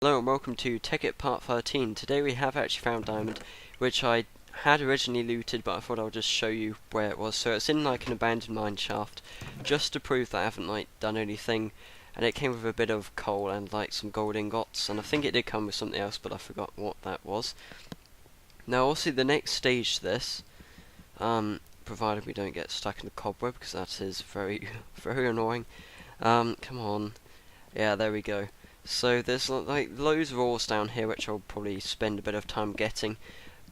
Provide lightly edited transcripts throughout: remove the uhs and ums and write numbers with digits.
Hello and welcome to Tekkit Part 13. Today we have actually found diamond, which I had originally looted, but I thought I'll just show you where it was. So it's in like an abandoned mine shaft, just to prove that I haven't like done anything. And it came with a bit of coal and like some gold ingots, and I think it did come with something else, but I forgot what that was. Now also the next stage to this, provided we don't get stuck in the cobweb, because that is very, very annoying. Come on. Yeah, there we go. So there's like loads of ores down here which I'll probably spend a bit of time getting,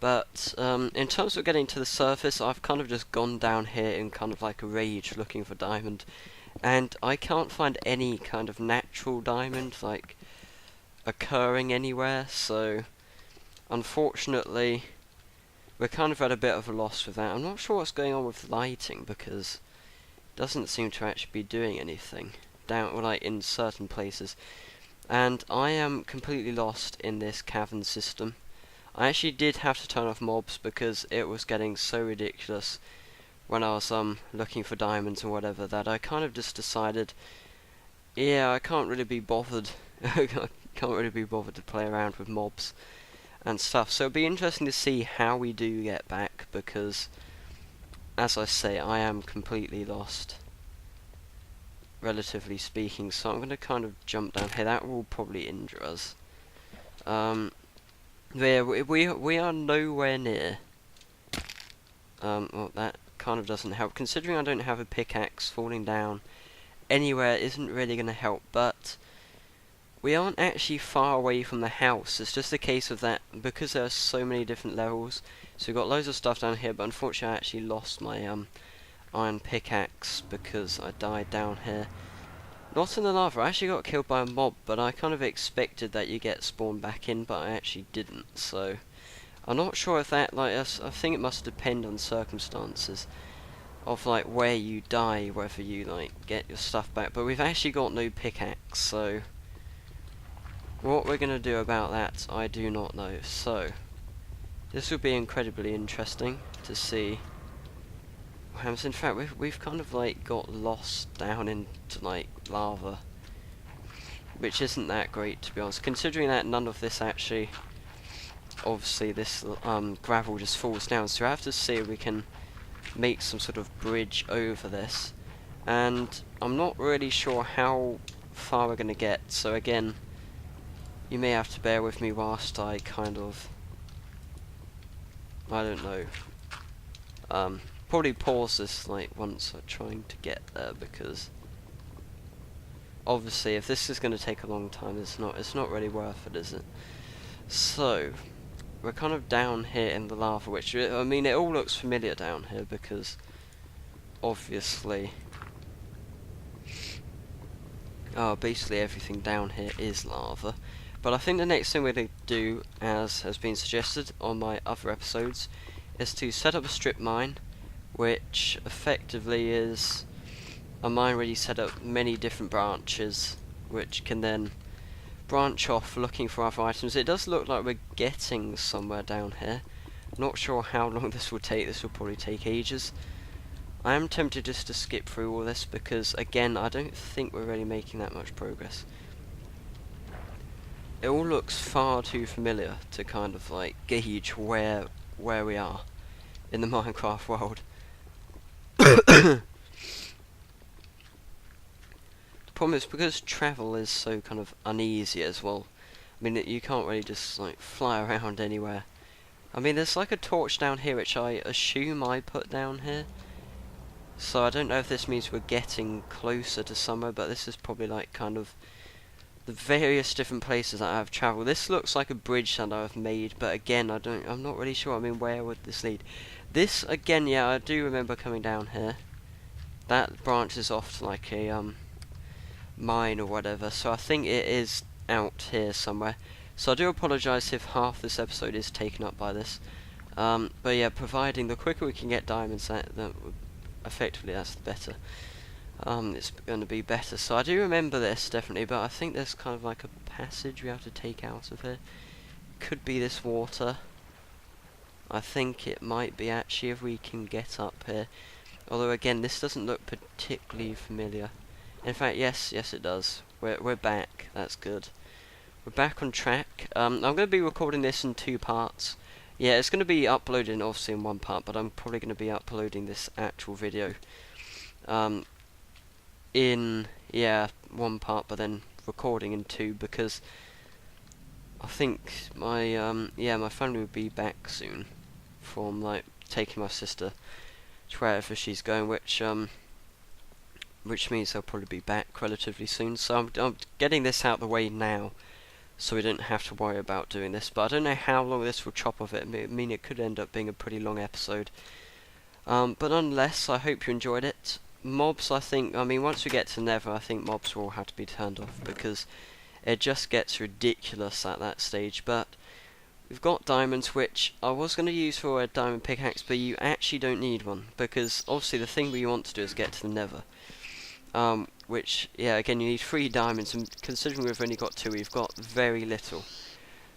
but in terms of getting to the surface, I've kind of just gone down here in kind of like a rage looking for diamond, and I can't find any kind of natural diamond like occurring anywhere, so unfortunately we're kind of at a bit of a loss with that. I'm not sure what's going on with lighting, because it doesn't seem to actually be doing anything down like in certain places. And I am completely lost in this cavern system. I actually did have to turn off mobs because it was getting so ridiculous when I was looking for diamonds and whatever, that I kind of just decided, yeah, I can't really be bothered. I can't really be bothered to play around with mobs and stuff. So it'll be interesting to see how we do get back, because as I say, I am completely lost, relatively speaking, so I'm going to kind of jump down here. That will probably injure us. Yeah, we are nowhere near. Well, that kind of doesn't help. Considering I don't have a pickaxe, falling down anywhere isn't really going to help, but we aren't actually far away from the house. It's just a case of that, because there are so many different levels, so we've got loads of stuff down here, but unfortunately I actually lost my iron pickaxe because I died down here. Not in the lava. I actually got killed by a mob, but I kind of expected that you get spawned back in, but I actually didn't. So I'm not sure if that, like, I think it must depend on circumstances of like where you die, whether you like get your stuff back. But we've actually got no pickaxe, so what we're gonna do about that, I do not know. So this will be incredibly interesting to see. In fact, we've kind of like got lost down into like lava, which isn't that great, to be honest, considering that none of this actually, obviously this gravel just falls down, so I have to see if we can make some sort of bridge over this, and I'm not really sure how far we're going to get, so again, you may have to bear with me whilst I kind of, I don't know, probably pause this like once I'm trying to get there, because obviously if this is going to take a long time, it's not really worth it, is it? So we're kind of down here in the lava, which, I mean, it all looks familiar down here because obviously basically everything down here is lava. But I think the next thing we're going to do, as has been suggested on my other episodes, is to set up a strip mine, which effectively is a mine where you set up many different branches, which can then branch off looking for other items. It does look like we're getting somewhere down here. Not sure how long this will take. This will probably take ages. I am tempted just to skip through all this because, again, I don't think we're really making that much progress. It all looks far too familiar to kind of like gauge where we are in the Minecraft world. The problem is, because travel is so kind of uneasy as well, I mean, you can't really just like fly around anywhere. I mean, there's like a torch down here which I assume I put down here, so I don't know if this means we're getting closer to somewhere, but this is probably like kind of the various different places that I've travelled. This looks like a bridge that I've made, but again, I'm not really sure. I mean, where would this lead? This, again, yeah, I do remember coming down here. That branches off to like a mine or whatever, so I think it is out here somewhere. So I do apologise if half this episode is taken up by this, but yeah, providing the quicker we can get diamonds, that effectively that's the better. It's going to be better. So I do remember this definitely, but I think there's kind of like a passage we have to take out of here. Could be this water. I think it might be, actually, if we can get up here. Although again, this doesn't look particularly familiar. In fact, yes it does. We're back. That's good. we're back on track. I'm going to be recording this in 2 parts. Yeah, it's going to be uploaded obviously in 1 part, but I'm probably going to be uploading this actual video in 1 part, but then recording in 2, because I think my family will be back soon from like taking my sister to wherever she's going, which means they'll probably be back relatively soon. So I'm getting this out of the way now, so we don't have to worry about doing this. But I don't know how long this will chop off it. I mean, it could end up being a pretty long episode. But nonetheless, I hope you enjoyed it. Mobs, I mean, once we get to Nether, I think mobs will have to be turned off, because it just gets ridiculous at that stage. But we've got diamonds, which I was going to use for a diamond pickaxe, but you actually don't need one, because obviously the thing we want to do is get to the Nether. Which, yeah, again, you need 3 diamonds, and considering we've only got 2, we've got very little.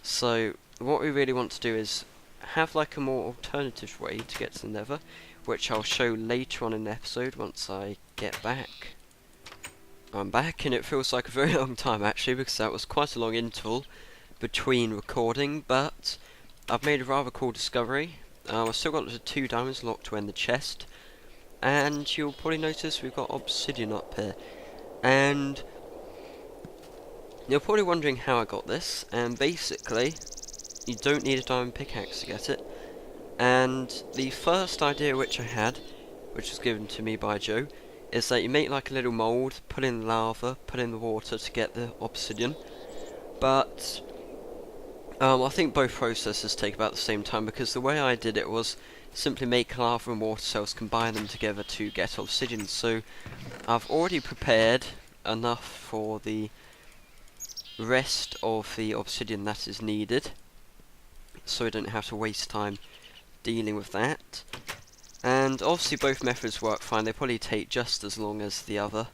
So, what we really want to do is have like a more alternative way to get to the Nether, which I'll show later on in the episode once I get back. I'm back, and it feels like a very long time actually, because that was quite a long interval between recording, but I've made a rather cool discovery. I've still got the 2 diamonds locked away in the chest, and you'll probably notice we've got obsidian up here. And you're probably wondering how I got this, and basically you don't need a diamond pickaxe to get it. And the first idea which I had, which was given to me by Joe, is that you make like a little mould, put in lava, put in the water to get the obsidian. But I think both processes take about the same time, because the way I did it was simply make lava and water cells, combine them together to get obsidian. So I've already prepared enough for the rest of the obsidian that is needed, so I don't have to waste time dealing with that. And obviously both methods work fine, they probably take just as long as the other.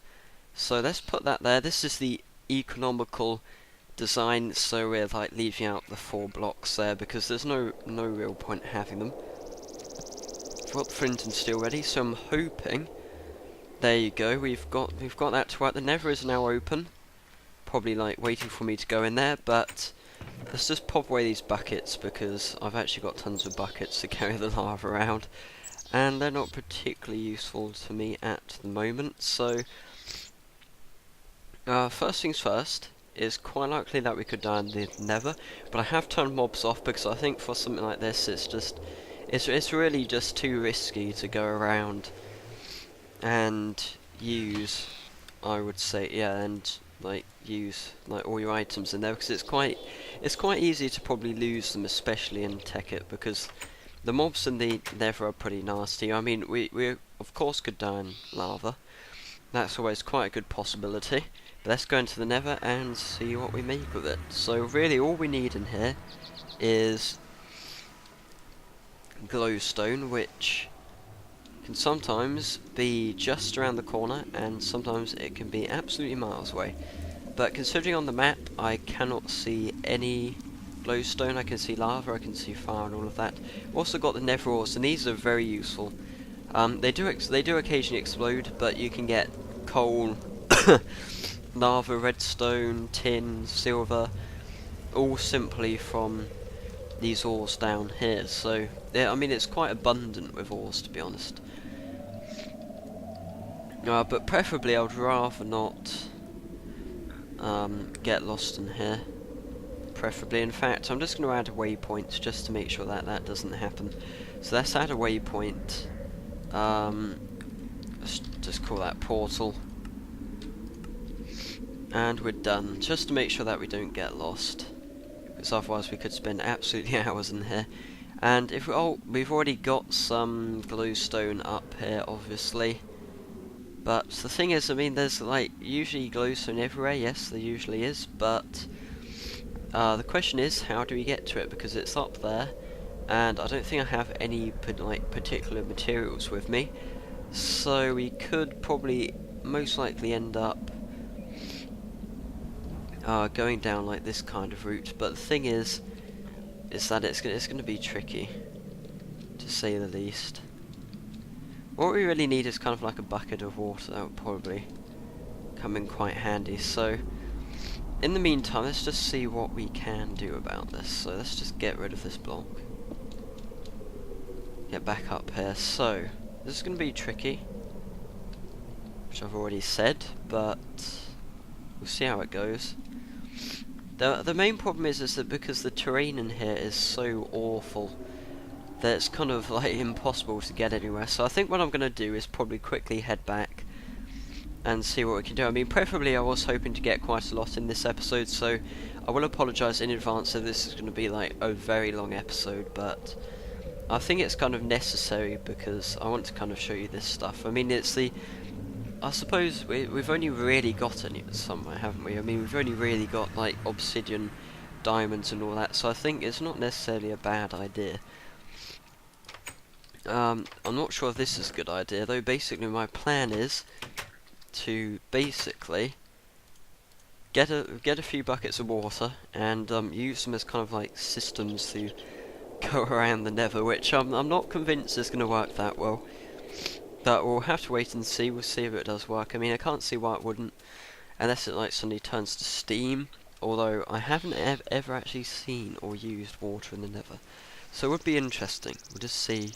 So let's put that there. This is the economical design, so we're like leaving out the 4 blocks there, because there's no real point having them. I've got flint and steel ready, so I'm hoping, there you go, we've got that to work. The Nether is now open, probably like waiting for me to go in there, but let's just pop away these buckets, because I've actually got tons of buckets to carry the lava around, and they're not particularly useful to me at the moment. So first things first, is quite likely that we could die in the Nether, but I have turned mobs off, because I think for something like this it's really just too risky to go around and use, I would say, and like use like all your items in there, because it's quite easy to probably lose them, especially in Tekkit, because the mobs in the Nether are pretty nasty. I mean, we of course could die in lava, that's always quite a good possibility. But let's go into the Nether and see what we make with it. So really all we need in here is glowstone, which can sometimes be just around the corner, and sometimes it can be absolutely miles away. But considering on the map I cannot see any glowstone, I can see lava, I can see fire and all of that. Also got the nether ores, and these are very useful. They do occasionally explode, but you can get coal, lava, redstone, tin, silver, all simply from these ores down here. So yeah, I mean, it's quite abundant with ores, to be honest. But preferably I would rather not get lost in here. Preferably, in fact, I'm just going to add a waypoint just to make sure that that doesn't happen. So let's add a waypoint. Let's just call that portal. And we're done, just to make sure that we don't get lost, because otherwise we could spend absolutely hours in here. And if we've already got some glowstone up here, obviously. But the thing is, I mean, there's like usually glowstone everywhere. Yes, there usually is, but the question is, how do we get to it? Because it's up there, and I don't think I have any particular materials with me. So we could probably most likely end up going down like this kind of route. But the thing is that it's going to be tricky, to say the least. What we really need is kind of like a bucket of water. That would probably come in quite handy. So in the meantime, let's just see what we can do about this. So let's just get rid of this block. Get back up here. So this is going to be tricky, which I've already said, but we'll see how it goes. The main problem is that because the terrain in here is so awful, that it's kind of like impossible to get anywhere. So I think what I'm going to do is probably quickly head back and see what we can do. I mean, preferably I was hoping to get quite a lot in this episode, so I will apologise in advance if this is going to be like a very long episode, but I think it's kind of necessary because I want to kind of show you this stuff. I mean, it's the... I suppose we've only really got it somewhere, haven't we? I mean, we've only really got like obsidian, diamonds and all that, so I think it's not necessarily a bad idea. I'm not sure if this is a good idea, though. Basically my plan is to basically get a few buckets of water and use them as kind of like systems to go around the Nether, which I'm not convinced is going to work that well. But we'll have to wait and see. We'll see if it does work. I mean, I can't see why it wouldn't, unless it like suddenly turns to steam. Although I haven't ever actually seen or used water in the Nether, so it would be interesting. We'll just see.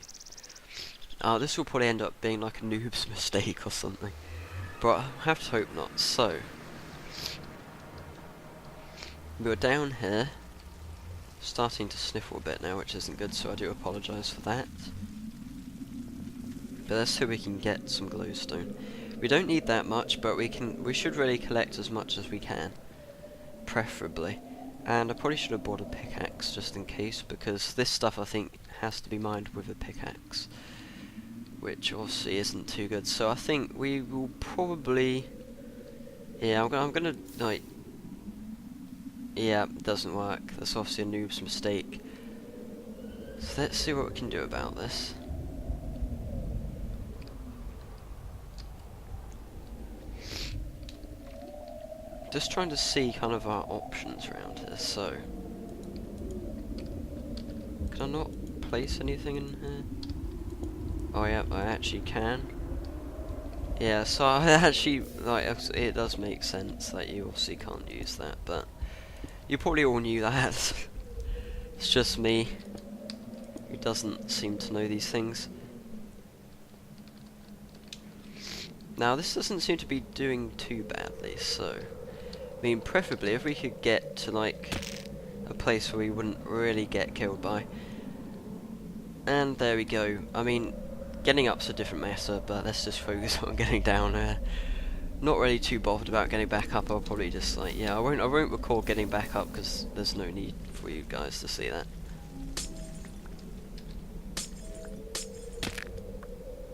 This will probably end up being like a noob's mistake or something, but I have to hope not. So we're down here, starting to sniffle a bit now, which isn't good. So I do apologise for that. But let's see if we can get some glowstone. We don't need that much, but we should really collect as much as we can, preferably. And I probably should have bought a pickaxe just in case, because this stuff I think has to be mined with a pickaxe, which obviously isn't too good. So I think we will probably... Yeah, I'm gonna like... Yeah, it doesn't work. That's obviously a noob's mistake. So let's see what we can do about this. Just trying to see kind of our options around here. So can I not place anything in here? Oh yeah, I actually can. Yeah, so I actually, like, it does make sense that you obviously can't use that, but you probably all knew that. It's just me who doesn't seem to know these things. Now this doesn't seem to be doing too badly, so I mean, preferably if we could get to like a place where we wouldn't really get killed by. And there we go. I mean, getting up's a different matter, but let's just focus on getting down there. Not really too bothered about getting back up. I'll probably just like, yeah, I won't record getting back up because there's no need for you guys to see that.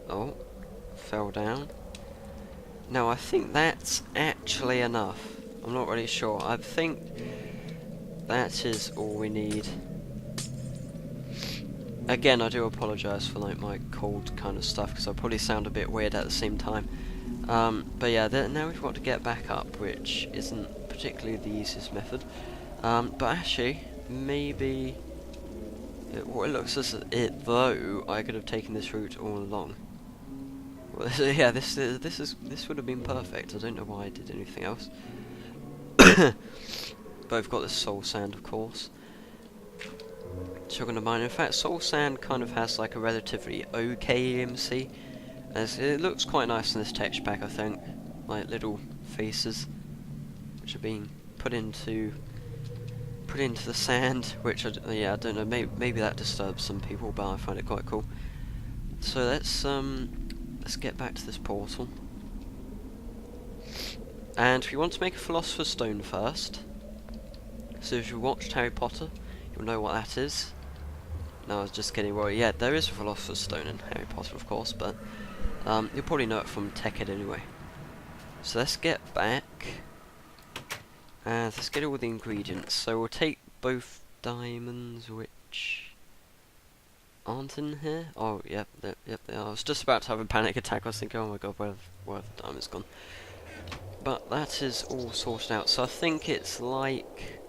Oh, fell down. Now I think that's actually enough. I'm not really sure. I think that is all we need. Again, I do apologise for like my cold kind of stuff, because I probably sound a bit weird at the same time. But yeah, now we've got to get back up, which isn't particularly the easiest method. But actually, maybe what it looks as it though, I could have taken this route all along. Well, yeah, this would have been perfect. I don't know why I did anything else. But I've got this soul sand, of course. So we're going to mine. In fact, soul sand kind of has like a relatively okay EMC, as it looks quite nice in this texture pack, I think. Like little faces, which are being put into the sand, which I don't know. Maybe that disturbs some people, but I find it quite cool. So let's get back to this portal. And we want to make a philosopher's stone first. So if you watched Harry Potter, you'll know what that is. No, I was just kidding. Well, yeah, there is a philosopher's stone in Harry Potter, of course, but you'll probably know it from Tekkit anyway. So let's get back. And let's get all the ingredients. So we'll take both diamonds, which aren't in here. Oh, yep, they are. I was just about to have a panic attack. I was thinking, oh my god, where have the diamonds gone? But that is all sorted out. So I think it's like...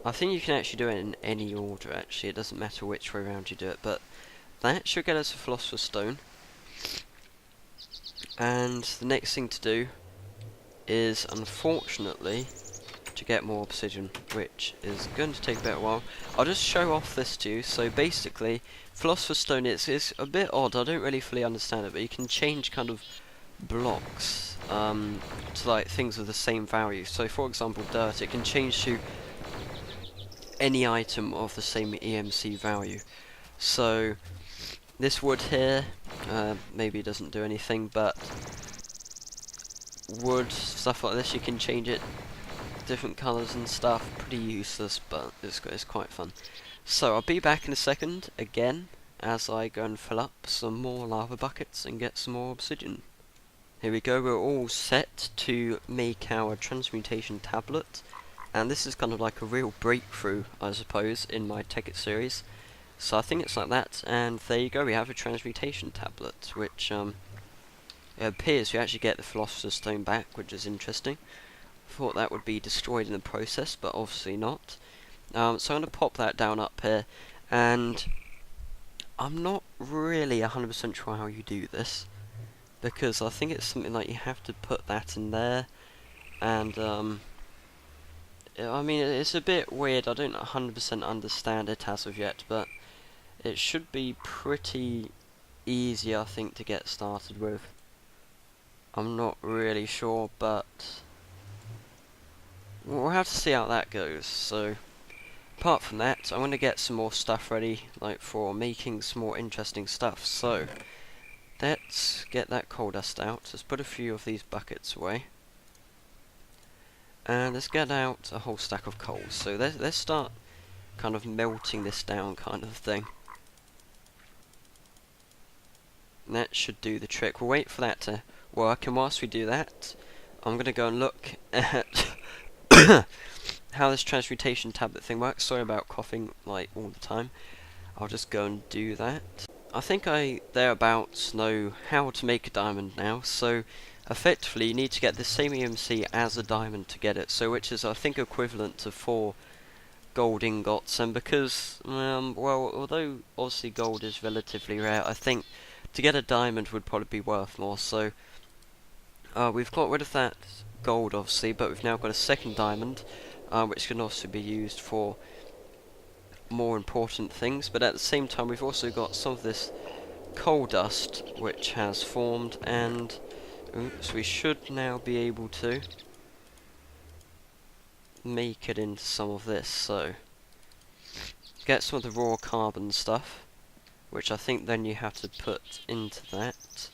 I think you can actually do it in any order, actually. It doesn't matter which way around you do it. But that should get us a philosopher's stone. And the next thing to do is, unfortunately, to get more obsidian, which is going to take a bit of a while. I'll just show off this to you. So basically, Philosopher's Stone is a bit odd. I don't really fully understand it, but you can change kind of blocks to like things with the same value. So for example, dirt, it can change to any item of the same EMC value. So this wood here, maybe doesn't do anything, but wood, stuff like this, you can change it different colours and stuff. Pretty useless, but it's quite fun. So I'll be back in a second again as I go and fill up some more lava buckets and get some more obsidian. Here we go, we're all set to make our transmutation tablet, and this is kind of like a real breakthrough, I suppose, in my Tekkit series. So I think it's like that, and there you go, we have a transmutation tablet, which it appears we actually get the Philosopher's Stone back, which is interesting. Thought that would be destroyed in the process, but obviously not. So I'm going to pop that down up here, and I'm not really 100% sure how you do this, because I think it's something like you have to put that in there, and I mean, it's a bit weird. I don't 100% understand it as of yet, but it should be pretty easy, I think, to get started with. I'm not really sure, but we'll have to see how that goes. So apart from that, I'm going to get some more stuff ready, like for making some more interesting stuff. So let's get that coal dust out. Let's put a few of these buckets away, and let's get out a whole stack of coal. So let's start kind of melting this down, kind of thing. And that should do the trick. We'll wait for that to work, and whilst we do that, I'm going to go and look at how this transmutation tablet thing works. Sorry about coughing like all the time. I'll just go and do that. I think I thereabouts know how to make a diamond now, so effectively you need to get the same EMC as a diamond to get it, so which is I think equivalent to 4 gold ingots, and because, well, although obviously gold is relatively rare, I think to get a diamond would probably be worth more. So we've got rid of that gold obviously, but we've now got a second diamond, which can also be used for more important things, but at the same time we've also got some of this coal dust which has formed, and oops, we should now be able to make it into some of this. So get some of the raw carbon stuff, which I think then you have to put into that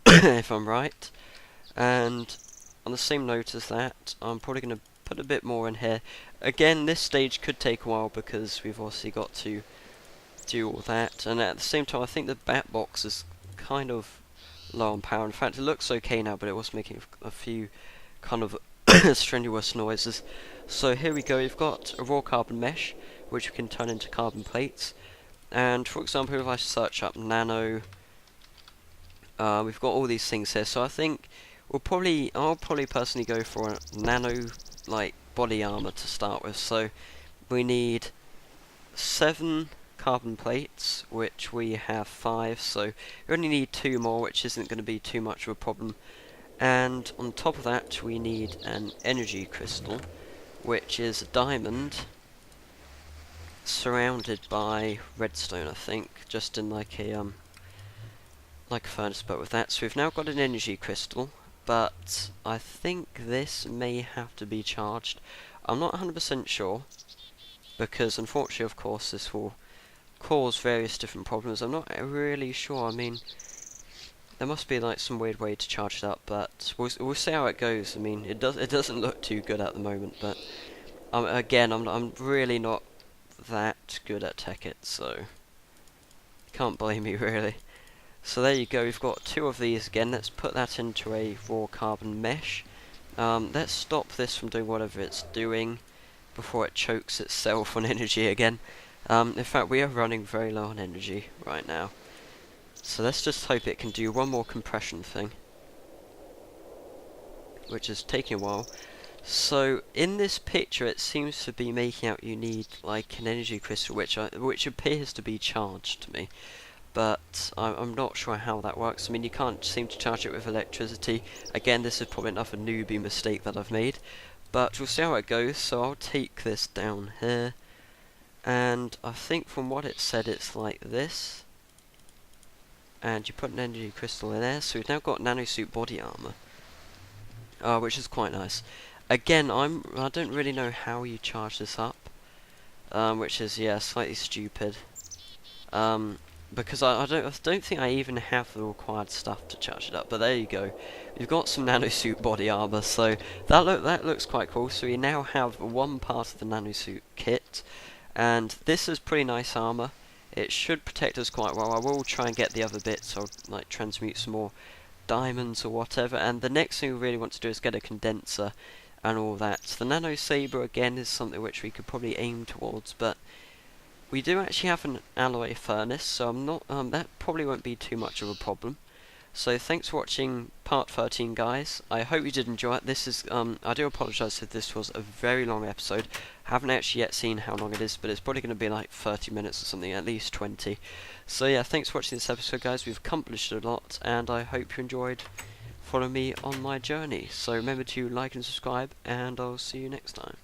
if I'm right. And on the same note as that, I'm probably going to put a bit more in here. Again, this stage could take a while because we've obviously got to do all that, and at the same time I think the bat box is kind of low on power. In fact, it looks okay now, but it was making a few kind of strenuous noises. So here we go, we've got a raw carbon mesh which we can turn into carbon plates, and for example if I search up Nano, we've got all these things here. So I think I'll probably personally go for a Nano like body armor to start with. So we need 7 carbon plates, which we have 5, so we only need 2 more, which isn't going to be too much of a problem. And on top of that we need an energy crystal, which is a diamond surrounded by redstone, I think, just in like a furnace, but with that. So we've now got an energy crystal, but I think this may have to be charged. I'm not 100% sure, because unfortunately, of course, this will cause various different problems. I'm not really sure. I mean, there must be like some weird way to charge it up, but we'll see how it goes. I mean, it doesn't look too good at the moment, but again, I'm really not that good at Tekkit, so can't blame me really. So there you go, we've got 2 of these again. Let's put that into a raw carbon mesh. Let's stop this from doing whatever it's doing before it chokes itself on energy again. In fact, we are running very low on energy right now, so let's just hope it can do one more compression thing, which is taking a while. So in this picture it seems to be making out you need like an energy crystal, which appears to be charged to me, but I'm not sure how that works. I mean, you can't seem to charge it with electricity. Again, this is probably another newbie mistake that I've made, But we'll see how it goes. So I'll take this down here, and I think from what it said it's like this. And you put an energy crystal in there, so we've now got nanosuit body armor, which is quite nice. Again, I don't really know how you charge this up, which is, yeah, slightly stupid. Because I don't think I even have the required stuff to charge it up. But there you go, you've got some nanosuit body armor, so that looks quite cool. So we now have one part of the nanosuit kit, and this is pretty nice armor. It should protect us quite well. I will try and get the other bits. I'll like transmute some more diamonds or whatever. And the next thing we really want to do is get a condenser and all that. The nano saber again is something which we could probably aim towards, but we do actually have an alloy furnace, so I'm not that probably won't be too much of a problem. So thanks for watching part 13, guys. I hope you did enjoy it. This is I do apologise if this was a very long episode. I haven't actually yet seen how long it is, but it's probably going to be like 30 minutes or something, at least 20. So yeah, thanks for watching this episode, guys. We've accomplished a lot, and I hope you enjoyed following me on my journey. So remember to like and subscribe, and I'll see you next time.